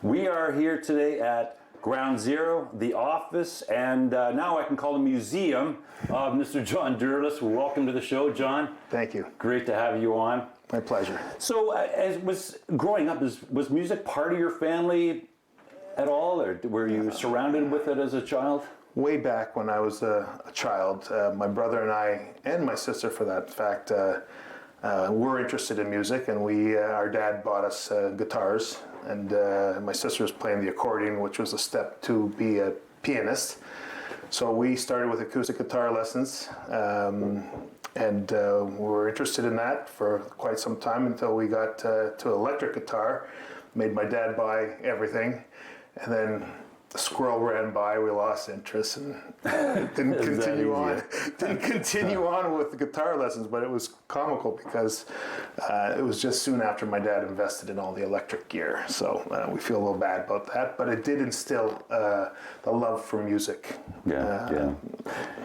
We are here today at Ground Zero, the office, and now I can call the museum of Mr. John Derlis. Welcome to the show, John. Thank you. Great to have you on. My pleasure. So, as was growing up, was music part of your family at all, or were you surrounded with it as a child? Way back when I was a child, my brother and I, and my sister for that fact, were interested in music, and our dad bought us guitars, and my sister was playing the accordion, which was a step to be a pianist. So we started with acoustic guitar lessons, and we were interested in that for quite some time until we got to electric guitar. Made my dad buy everything, and then the squirrel ran by, we lost interest and didn't continue on with the guitar lessons. But it was comical because it was just soon after my dad invested in all the electric gear. So we feel a little bad about that, but it did instill the love for music. Yeah.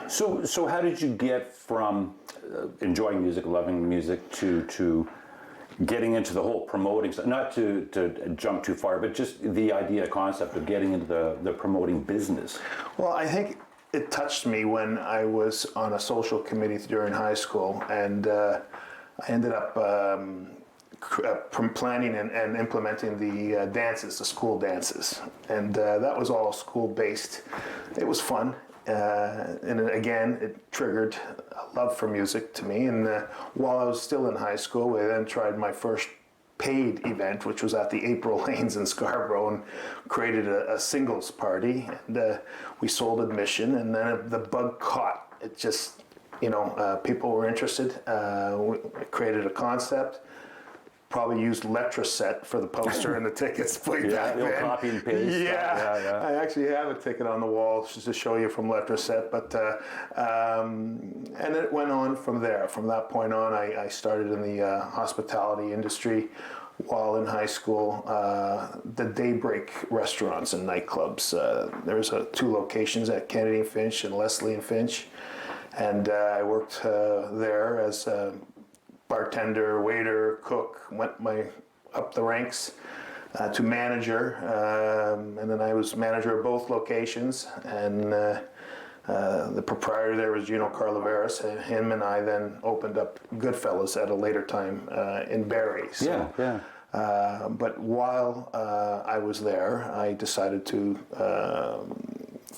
So how did you get from enjoying music, loving music, to getting into the whole promoting, not to jump too far, but just the idea, concept of getting into the promoting business? Well, I think it touched me when I was on a social committee during high school, and I ended up planning and implementing the dances, the school dances, and that was all school-based. It was fun. And again, it triggered a love for music to me. And while I was still in high school, I then tried my first paid event, which was at the April Lanes in Scarborough, and created a singles party. And we sold admission, and then the bug caught. It just, people were interested. We created a concept. Probably used Letraset for the poster and the tickets. Back then. Copy and paste. Yeah. I actually have a ticket on the wall just to show you from Letraset. But and it went on from there. From that point on, I started in the hospitality industry while in high school. The Daybreak restaurants and nightclubs. There's 2 locations at Kennedy and Finch and Leslie and Finch, and I worked there as bartender, waiter, cook, went up the ranks to manager, and then I was manager of both locations, and the proprietor there was Gino Carlaveras, and him and I then opened up Goodfellas at a later time in Barrie. So, but while I was there, I decided to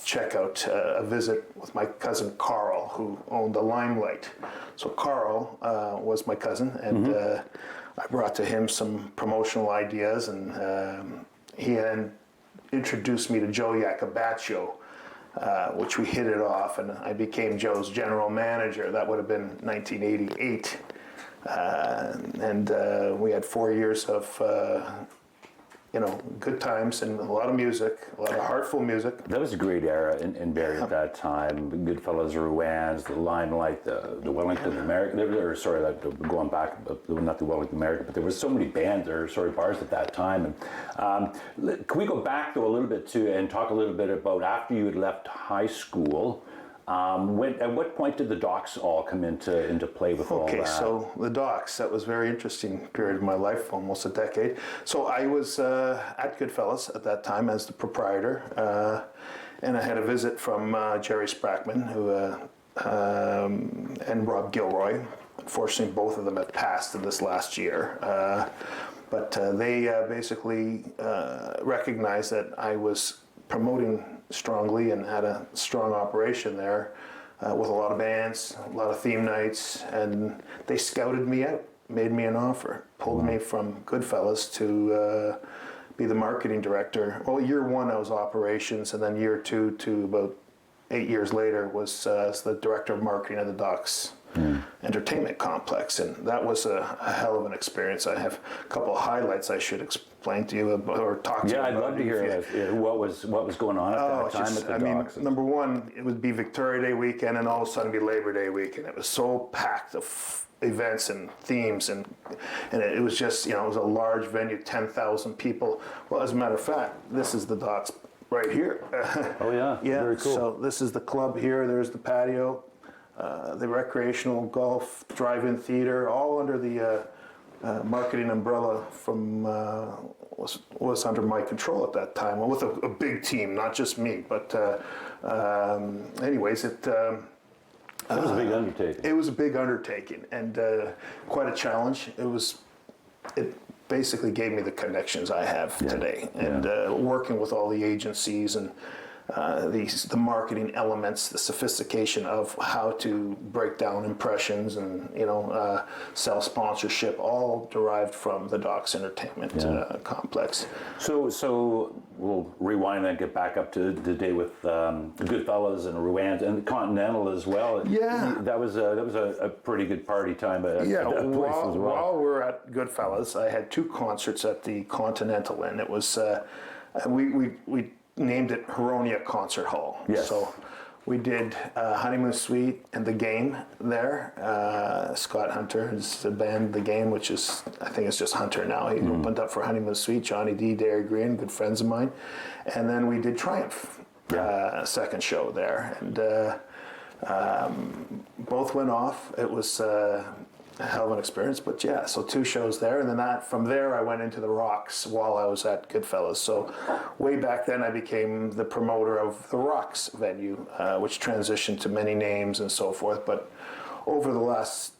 check out a visit with my cousin Carl, who owned the Limelight. So Carl was my cousin, and I brought to him some promotional ideas, and he then introduced me to Joe Iacobaccio, which we hit it off, and I became Joe's general manager. That would have been 1988, and we had 4 years of good times and a lot of music, a lot of heartful music. That was a great era in Barrie at that time. The Goodfellas, Ruans, the Limelight, the Wellington American, going back, not the Wellington American, but there was so many bands bars at that time. And can we go back though a little bit and talk a little bit about after you had left high school? At what point did the Docks all come into play with all that? Okay, so the Docks, that was a very interesting period of my life, almost a decade. So I was at Goodfellas at that time as the proprietor, and I had a visit from Jerry Sprackman and Rob Gilroy. Unfortunately, both of them had passed in this last year. But they basically recognized that I was promoting strongly and had a strong operation there with a lot of bands, a lot of theme nights, and they scouted me out, made me an offer, pulled me from Goodfellas to be the marketing director. Well, year 1 I was operations, and then year 2 to about 8 years later was the director of marketing of the Docks Entertainment Complex, and that was a hell of an experience. I have a couple of highlights I should explain to you about, or talk to you about. Yeah, I'd love to hear what was going on at that time at the Docks. Number one, it would be Victoria Day weekend, and all of a sudden be Labor Day weekend. It was so packed of events and themes, and it was just, it was a large venue, 10,000 people. Well, as a matter of fact, this is the Docks right here. Oh yeah, very cool. So this is the club here. There's the patio, the recreational golf, drive-in theater, all under the marketing umbrella from was under my control at that time, with a big team, not just me. But anyways, it was a big undertaking. It was a big undertaking and quite a challenge. It basically gave me the connections I have today, and working with all the agencies and the marketing elements, the sophistication of how to break down impressions and sell sponsorship, all derived from the Docks Entertainment complex. So we'll rewind and get back up to the day with Goodfellas and Rouens and Continental as well. Yeah, that was a pretty good party time at that place as well. While we're at Goodfellas, I had 2 concerts at the Continental, and it was we named it Huronia Concert Hall. Yes. So we did Honeymoon Suite and The Game there. Scott Hunter, his band The Game, which is, I think it's just Hunter now. He opened up for Honeymoon Suite, Johnny D, Derry Green, good friends of mine. And then we did Triumph, second show there. And both went off. It was a hell of an experience, but so 2 shows there, and then from there I went into the Rocks while I was at Goodfellas. So way back then I became the promoter of the Rocks venue, which transitioned to many names and so forth. But over the last,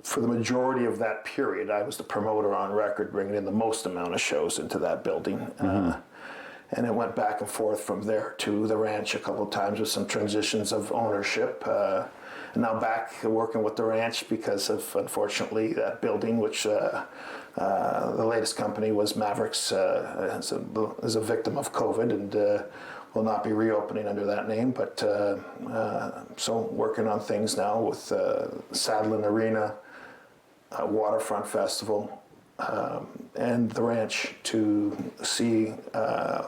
for the majority of that period, I was the promoter on record, bringing in the most amount of shows into that building. And it went back and forth from there to the Ranch a couple of times with some transitions of ownership. And now back working with the Ranch because of, unfortunately, that building, which the latest company was Mavericks, is a victim of COVID and will not be reopening under that name. But so working on things now with Sadlin Arena, Waterfront Festival, and the Ranch to see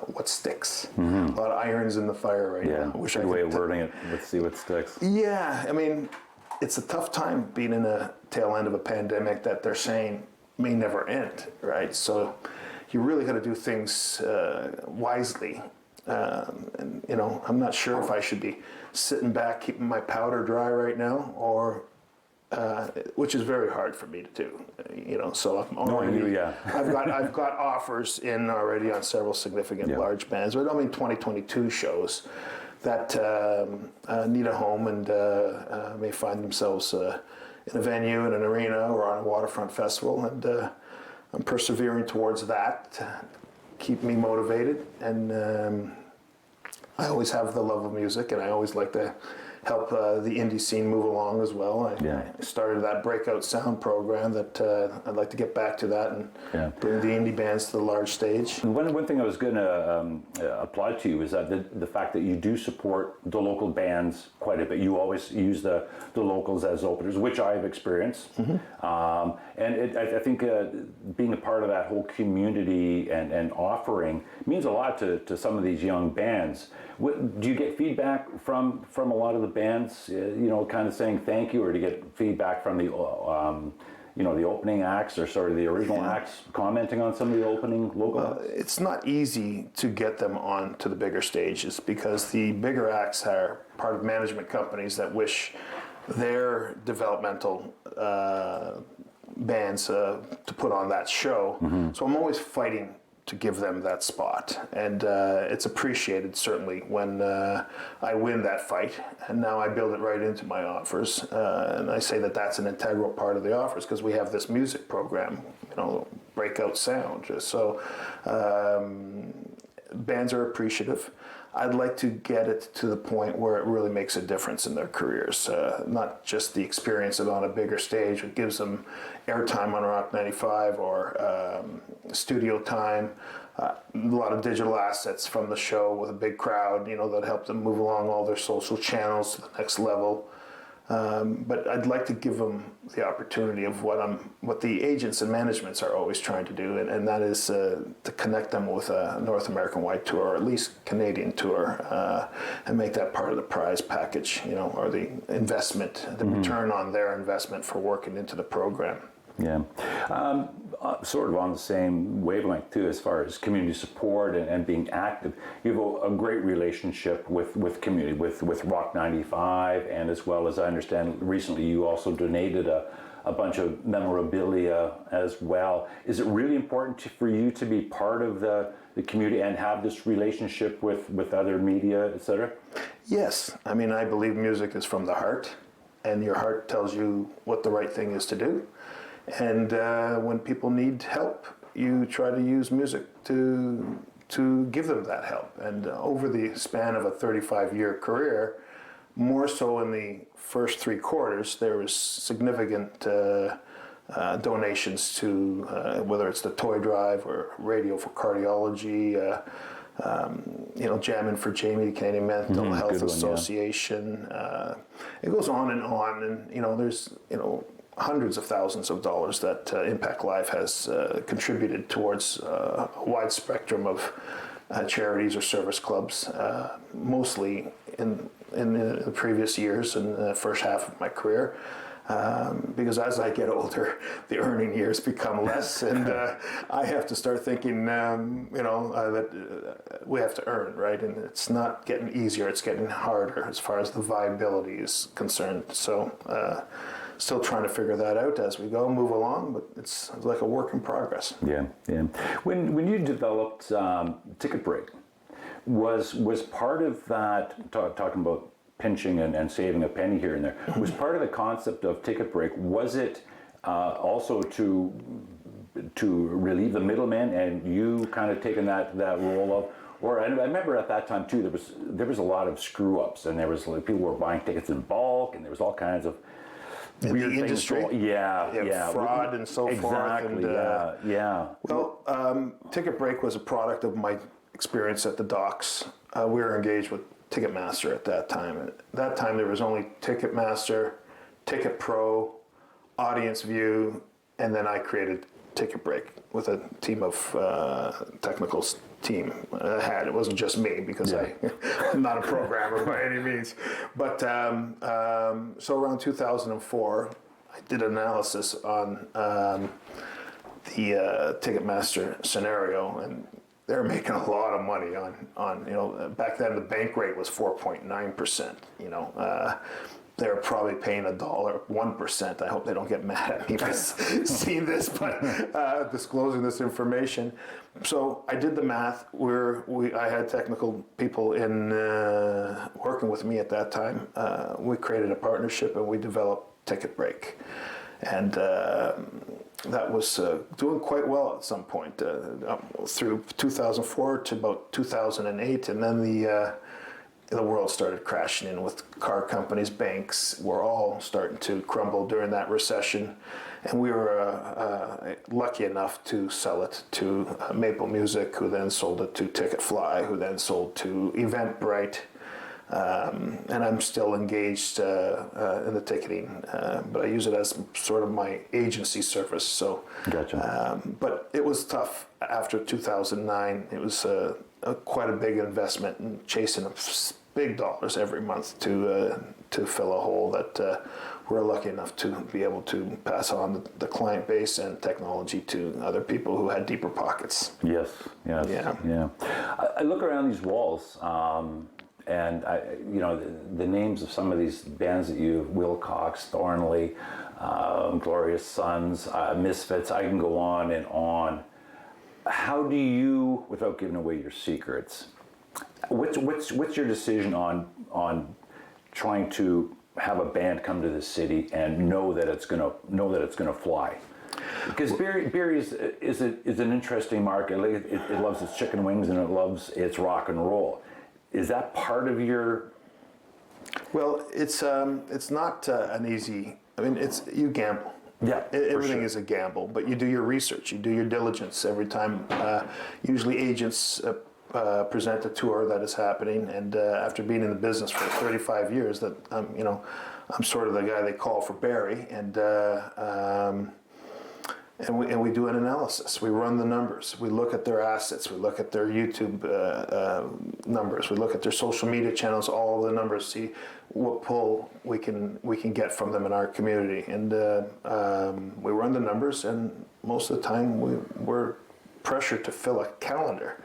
what sticks. A lot of irons in the fire right now. Wish good way of wording it. Let's see what sticks. Yeah, I mean, it's a tough time being in the tail end of a pandemic that they're saying may never end, right? So you really got to do things wisely. And I'm not sure if I should be sitting back, keeping my powder dry right now, or which is very hard for me to do, so I'm already, I've got offers in already on several significant large bands, but 2022 shows that need a home and may find themselves in a venue, in an arena, or on a waterfront festival, and I'm persevering towards that to keep me motivated, and I always have the love of music, and I always like to help the indie scene move along as well. I started that Breakout Sound program that I'd like to get back to that and bring the indie bands to the large stage. One thing I was going to apply to you is that the fact that you do support the local bands quite a bit. You always use the locals as openers, which I've experienced. And I think being a part of that whole community and offering means a lot to some of these young bands. Do you get feedback from a lot of the bands, kind of saying thank you, or to get feedback from the the opening acts or sort of the original acts commenting on some of the opening local acts? It's not easy to get them on to the bigger stages because the bigger acts are part of management companies that wish their developmental bands to put on that show. So I'm always fighting to give them that spot, and it's appreciated certainly when I win that fight, and now I build it right into my offers, and I say that that's an integral part of the offers because we have this music program, Breakout Sound. So bands are appreciative. I'd like to get it to the point where it really makes a difference in their careers, not just the experience of on a bigger stage. It gives them airtime on Rock 95 or studio time, a lot of digital assets from the show with a big crowd, that help them move along all their social channels to the next level. But I'd like to give them the opportunity of what the agents and managements are always trying to do, and that is to connect them with a North American-wide tour, or at least Canadian tour, and make that part of the prize package, or the investment, the return on their investment for working into the program. Yeah. Sort of on the same wavelength too, as far as community support and being active. You have a great relationship with community, with Rock 95, and as well as I understand, recently you also donated a a bunch of memorabilia as well. Is it really important for you to be part of the community and have this relationship with other media, et cetera? Yes. I mean, I believe music is from the heart, and your heart tells you what the right thing is to do. And when people need help, you try to use music to give them that help. And over the span of a 35-year career, more so in the first 3 quarters, there was significant donations to whether it's the toy drive or Radio for Cardiology, Jamming for Jamie, the Canadian Mental Health Association. It goes on, and there's hundreds of thousands of dollars that Impact Live has contributed towards a wide spectrum of charities or service clubs, mostly in the previous years and the first half of my career. Because as I get older, the earning years become less, and I have to start thinking, that we have to earn, right? And it's not getting easier; it's getting harder as far as the viability is concerned. So, still trying to figure that out as we go, move along, but it's like a work in progress. Yeah. When you developed Ticket Break, was part of that talking about pinching and saving a penny here and there, was part of the concept of Ticket Break, was it also to relieve the middleman, and you kind of taking that role of, or I remember at that time too, there was a lot of screw ups, and there was people were buying tickets in bulk, and there was all kinds of weird the industry, things. Yeah, fraud and so forth. And, yeah. Well, Ticket Break was a product of my experience at the docks. We were engaged with Ticketmaster at that time. At that time, there was only Ticketmaster, Ticket Pro, Audience View, and then I created Ticket Break with a team of technical team I had. It wasn't just me because I'm not a programmer by any means. But so around 2004, I did analysis on the Ticketmaster scenario, and they're making a lot of money on back then the bank rate was 4.9%. They're probably paying $1%. I hope they don't get mad at me for seeing this, but disclosing this information. So I did the math. I had technical people in working with me at that time. We created a partnership and we developed Ticket Break, and that was doing quite well at some point through 2004 to about 2008, and then the world started crashing in with car companies, banks were all starting to crumble during that recession, and we were lucky enough to sell it to Maple Music, who then sold it to Ticketfly, who then sold to Eventbrite. And I'm still engaged in the ticketing, but I use it as sort of my agency service. So, gotcha. But it was tough after 2009. It was quite a big investment in chasing big dollars every month to fill a hole that we're lucky enough to be able to pass on the client base and technology to other people who had deeper pockets. Yes. Yeah. I look around these walls. And the names of some of these bands that Wilcox, Thornley, Glorious Sons, Misfits, I can go on and on. How do you, without giving away your secrets, what's your decision on trying to have a band come to the city and know that it's gonna fly? Because Barrie is an interesting market. It loves its chicken wings and it loves its rock and roll. Is that part of your? Well, it's not an easy. I mean, you gamble. Yeah, everything is a gamble, but you do your research, you do your diligence every time. Usually, agents present a tour that is happening, and after being in the business for 35 years, that I'm sort of the guy they call for Barrie, and we do an analysis. We run the numbers. We look at their assets. We look at their YouTube numbers. We look at their social media channels. All the numbers. See what pull we can get from them in our community. And we run the numbers. And most of the time we're pressured to fill a calendar.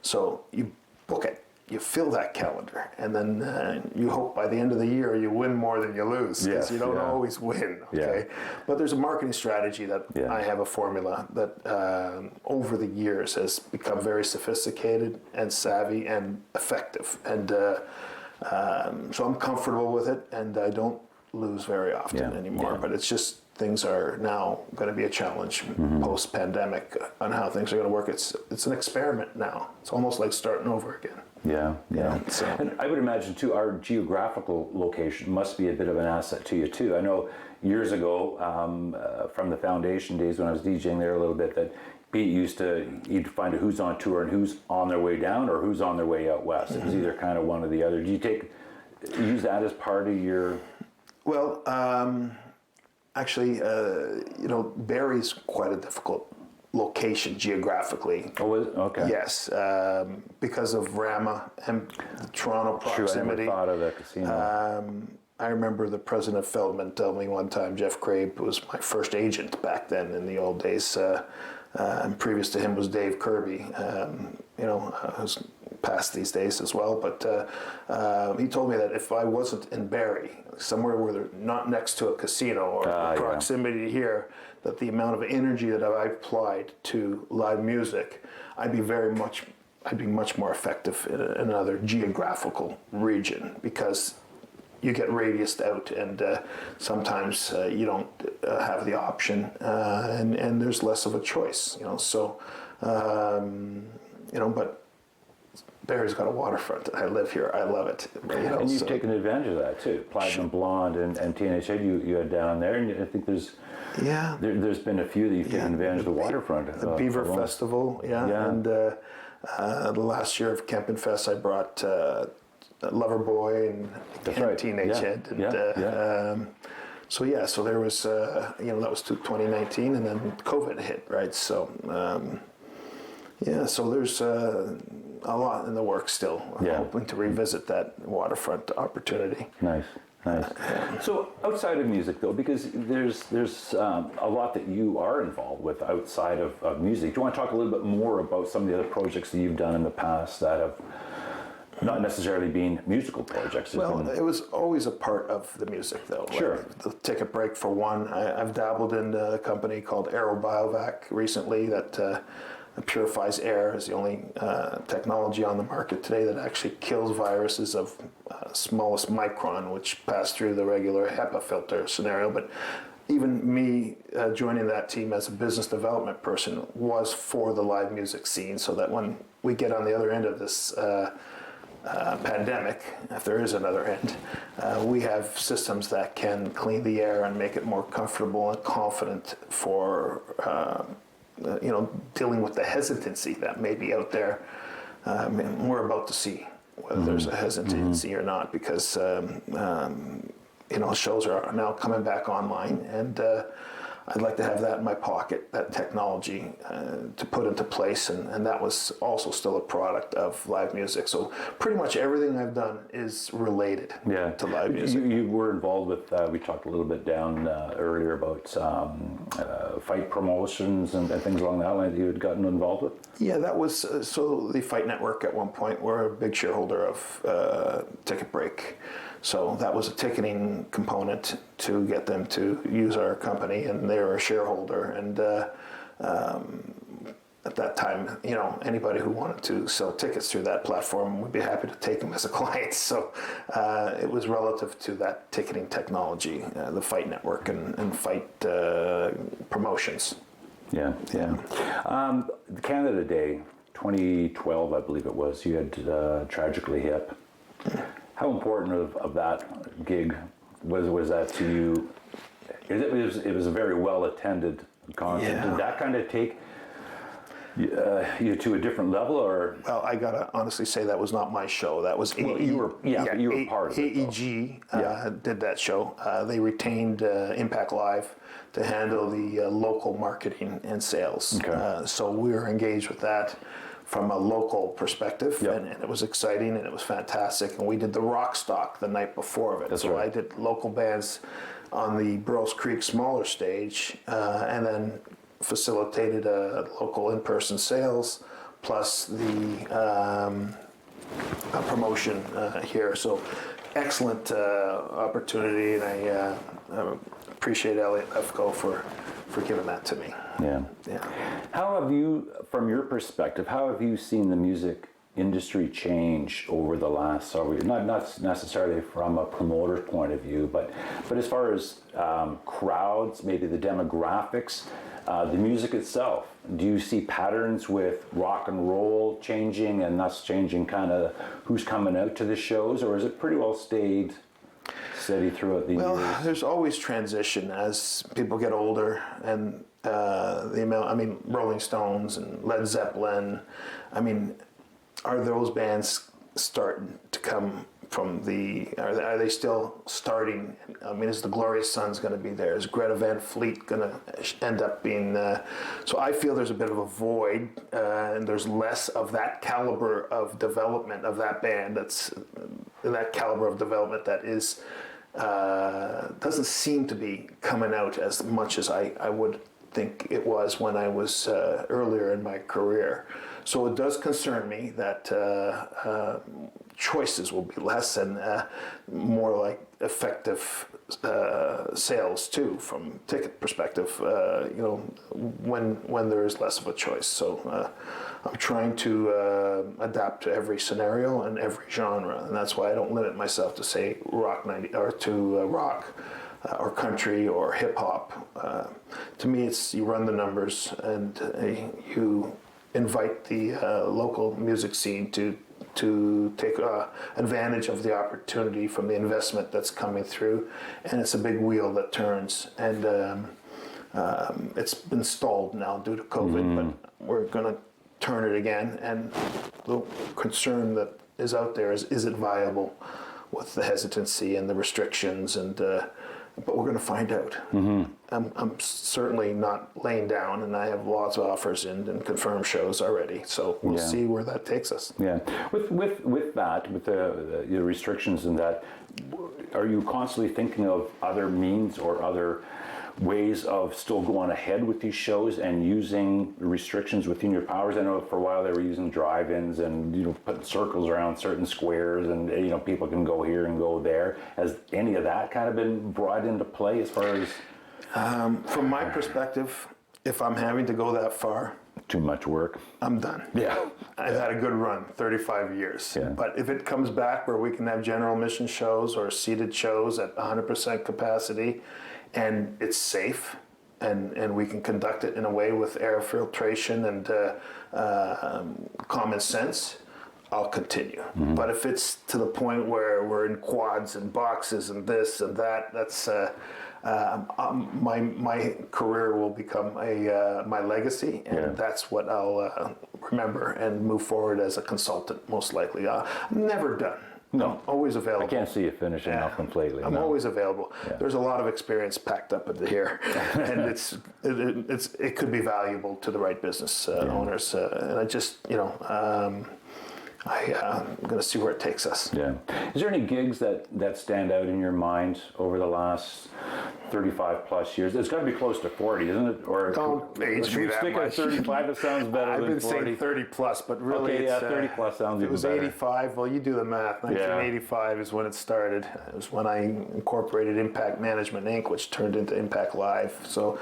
So you book it. you fill that calendar, and then you hope by the end of the year you win more than you lose, because Yes, you don't yeah. always win. Okay, but there's a marketing strategy that I have a formula that over the years has become very sophisticated and savvy and effective, and so I'm comfortable with it, and I don't lose very often anymore. Yeah. But it's just things are now going to be a challenge post-pandemic on how things are going to work. It's an experiment now. It's almost like starting over again. Yeah. So. And I would imagine too, our geographical location must be a bit of an asset to you too. I know years ago, from the foundation days when I was DJing there a little bit, that Pete you'd find out who's on tour and who's on their way down or who's on their way out west. It was either kind of one or the other. Do you use that as part of your? Well, actually, Barrie's quite a difficult location geographically. Oh, is it? Okay. Yes, because of Rama and the Toronto proximity. True, I never thought of the casino. I remember the president of Feldman telling me one time, Jeff Crabe was my first agent back then in the old days, and previous to him was Dave Kirby, who's passed these days as well. But he told me that if I wasn't in Barrie, somewhere where they're not next to a casino or proximity here, that the amount of energy that I applied to live music, I'd be much more effective in another geographical region, because you get radiused out, and sometimes you don't have the option, and there's less of a choice, So, but Barrie's got a waterfront. I live here. I love it. And you've taken advantage of that too. Platinum Blonde and TNH Head you had down there, and I think there's been a few that you've taken advantage of the waterfront. The Beaver Festival, and the last year of Campin' Fest, I brought Loverboy and Teenage Head, and so there was that was 2019, and then COVID hit, right? So so there's a lot in the works still. I'm hoping to revisit that waterfront opportunity. Nice. So outside of music though, because there's a lot that you are involved with outside of music. Do you want to talk a little bit more about some of the other projects that you've done in the past that have not necessarily been musical projects? Well, it was always a part of the music though. Sure. Like the Take a Break for one. I've dabbled in a company called AeroBiovac recently that purifies air. Is the only technology on the market today that actually kills viruses of smallest micron, which pass through the regular HEPA filter scenario. But even me joining that team as a business development person was for the live music scene, so that when we get on the other end of this pandemic, if there is another end, we have systems that can clean the air and make it more comfortable and confident for dealing with the hesitancy that may be out there. We're about to see whether there's a hesitancy or not, because shows are now coming back online, and I'd like to have that in my pocket, that technology to put into place, and that was also still a product of live music. So pretty much everything I've done is related to live music. You were involved with, we talked a little bit down earlier about fight promotions and things along that line that you had gotten involved with? Yeah, that was, so the Fight Network at one point were a big shareholder of Take a Break. So that was a ticketing component to get them to use our company, and they were a shareholder. And at that time, anybody who wanted to sell tickets through that platform would be happy to take them as a client. So it was relative to that ticketing technology, the Fight Network and Fight promotions. Yeah. Canada Day, 2012, I believe it was, you had Tragically Hip. How important of that gig was that to you? It was a very well attended concert. Yeah. Did that kind of take you to a different level, or? Well, I gotta honestly say that was not my show. That was you were part of it. AEG did that show. They retained Impact Live to handle the local marketing and sales. Okay. So we were engaged with that from a local perspective, and it was exciting and it was fantastic. And we did the rock stock the night before of it. That's so right. I did local bands on the Burroughs Creek smaller stage, and then facilitated a local in-person sales, plus the promotion here. So excellent opportunity, and I appreciate Elliot Lefko for giving that to me. Yeah. Yeah. How have you, from your perspective, how have you seen the music industry change over the last several years? Not necessarily from a promoter's point of view, but as far as crowds, maybe the demographics, the music itself. Do you see patterns with rock and roll changing, and thus changing kind of who's coming out to the shows, or is it pretty well stayed steady throughout the years? Well, there's always transition as people get older, and the amount. I mean, Rolling Stones and Led Zeppelin. I mean, are those bands starting to come from the? Are they still starting? I mean, is the Glorious Sons going to be there? Is Greta Van Fleet going to end up being? So I feel there's a bit of a void, and there's less of that caliber of development of that band. That's that caliber of development that is doesn't seem to be coming out as much as I would think it was when I was earlier in my career. So it does concern me that choices will be less and more like effective sales too, from ticket perspective. When there is less of a choice. So I'm trying to adapt to every scenario and every genre, and that's why I don't limit myself to say rock or country or hip hop. To me, it's you run the numbers and you invite the local music scene to take advantage of the opportunity from the investment that's coming through, and it's a big wheel that turns, and it's been stalled now due to COVID, but we're going to turn it again, and the concern that is out there is it viable with the hesitancy and the restrictions, and but we're going to find out. I'm certainly not laying down, and I have lots of offers in and confirmed shows already. So we'll see where that takes us. Yeah, with that, with the restrictions and that, are you constantly thinking of other means or other ways of still going ahead with these shows and using restrictions within your powers? I know for a while they were using drive-ins and putting circles around certain squares, and people can go here and go there. Has any of that kind of been brought into play as far as? From my perspective, if I'm having to go that far, too much work. I'm done. Yeah. I've had a good run, 35 years. Yeah. But if it comes back where we can have general admission shows or seated shows at 100% capacity, and it's safe, and we can conduct it in a way with air filtration and common sense, I'll continue. But if it's to the point where we're in quads and boxes and this and that, that's my career will become my legacy, and that's what I'll remember and move forward as a consultant, most likely. I'm never done. No. I'm always available. I can't see you finishing up completely. I'm always available. Yeah. There's a lot of experience packed up into here, and it could be valuable to the right business owners. And I just, I'm going to see where it takes us. Yeah. Is there any gigs that stand out in your mind over the last 35 plus years? It's got to be close to 40, isn't it? Or don't age me that stick much. at 35. It sounds better I've than been 40. saying 30 plus, but really Okay, it's 30 plus sounds it was even better. 85. Well, you do the math. 1985 is when it started. It was when I incorporated Impact Management Inc., which turned into Impact Live. So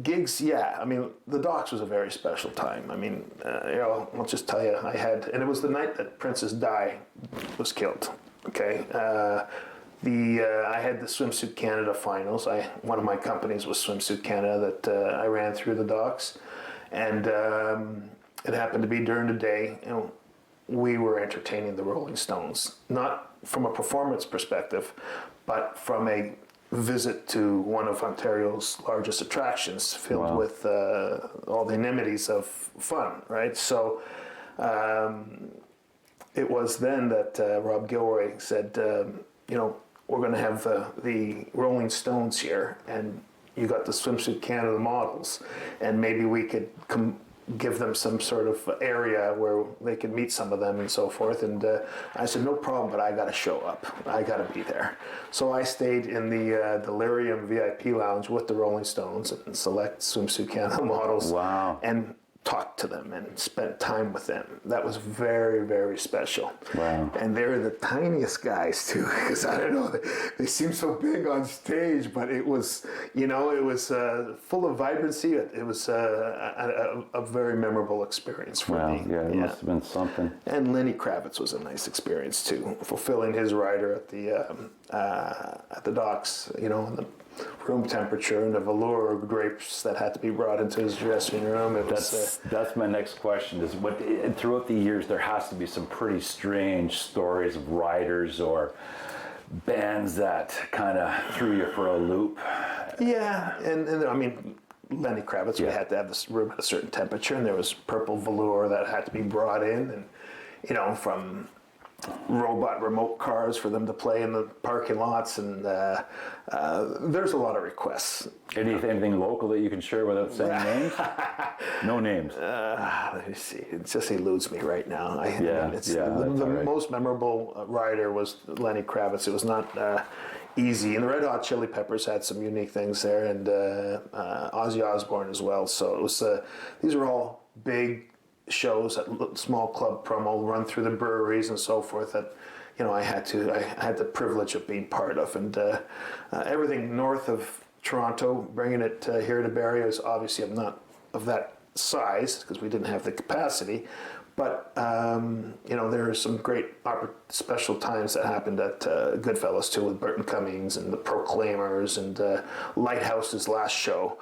gigs, yeah. I mean, the Docks was a very special time. I mean, I'll just tell you, I had, and it was the night that Princess Di was killed. Okay. I had the Swimsuit Canada finals. One of my companies was Swimsuit Canada that I ran through the Docks, and it happened to be during the day. We were entertaining the Rolling Stones, not from a performance perspective, but from a visit to one of Ontario's largest attractions, filled with all the amenities of fun. Right, so. It was then that Rob Gilroy said, we're going to have the Rolling Stones here, and you got the Swimsuit Canada models, and maybe we could give them some sort of area where they could meet some of them and so forth. And I said, no problem, but I got to show up. I got to be there. So I stayed in the Delirium VIP lounge with the Rolling Stones and select Swimsuit Canada models. Wow. And talked to them and spent time with them. That was very, very special. Wow. And they're the tiniest guys too, because I don't know, they seem so big on stage, but it was, you know, it was full of vibrancy. It was a very memorable experience for me. Yeah, it must have been something. And Lenny Kravitz was a nice experience too, fulfilling his rider at the docks, you know, in the room temperature and the velour drapes that had to be brought into his dressing room. It was, That's my next question. Is what throughout the years there has to be some pretty strange stories of riders or bands that kind of threw you for a loop. yeah, and I mean, Lenny Kravitz, we had to have this room at a certain temperature, and there was purple velour that had to be brought in, and you know, from robot remote cars for them to play in the parking lots, and there's a lot of requests. Anything local that you can share without saying names? No names. Let me see. It just eludes me right now. The most memorable rider was Lenny Kravitz. It was not easy, and the Red Hot Chili Peppers had some unique things there, and Ozzy Osbourne as well. So it was. These are all big shows at small club promo, run through the breweries and so forth, that you know I had the privilege of being part of, and everything north of Toronto, bringing it here to Barrie is obviously not of that size because we didn't have the capacity, but you know, there are some great special times that happened at Goodfellas too, with Burton Cummings and the Proclaimers, and Lighthouse's last show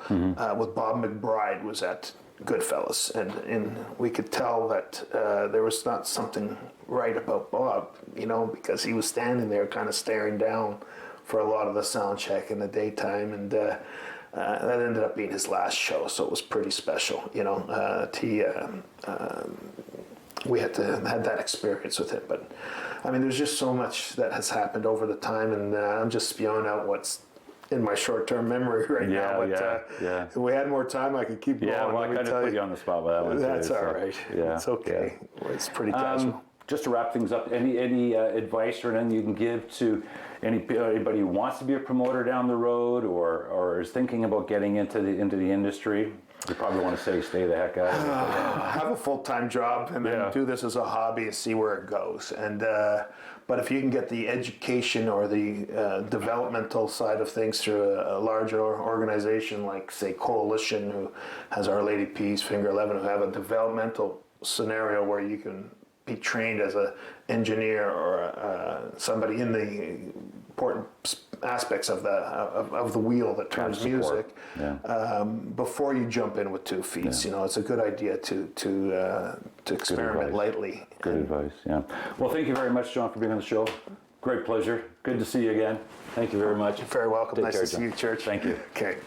with Bob McBride was at Goodfellas, and we could tell that there was not something right about Bob, you know, because he was standing there kind of staring down for a lot of the sound check in the daytime, and that ended up being his last show, so it was pretty special, you know. We had that experience with him, but I mean, there's just so much that has happened over the time, and I'm just spewing out what's in my short-term memory right now. But if we had more time, I could keep going. Yeah, well, I kind of put you on the spot with that one. That's too, all right. Yeah, it's okay. It's pretty casual. Just to wrap things up, any advice or anything you can give to anybody who wants to be a promoter down the road, or is thinking about getting into the industry? You probably want to say stay the heck out of it. Have a full-time job and then do this as a hobby and see where it goes. And but if you can get the education or the developmental side of things through a larger organization like, say, Coalition, who has Our Lady Peace, Finger 11, who have a developmental scenario where you can be trained as an engineer or somebody in the important aspects of the wheel that turns music, before you jump in with 2 feet. You know, it's a good idea to experiment lightly. Good advice. Yeah. Well, thank you very much, John, for being on the show. Great pleasure. Good to see you again. Thank you very much. You're very welcome. Take Nice care, to see John. you, Church. Thank you. Okay.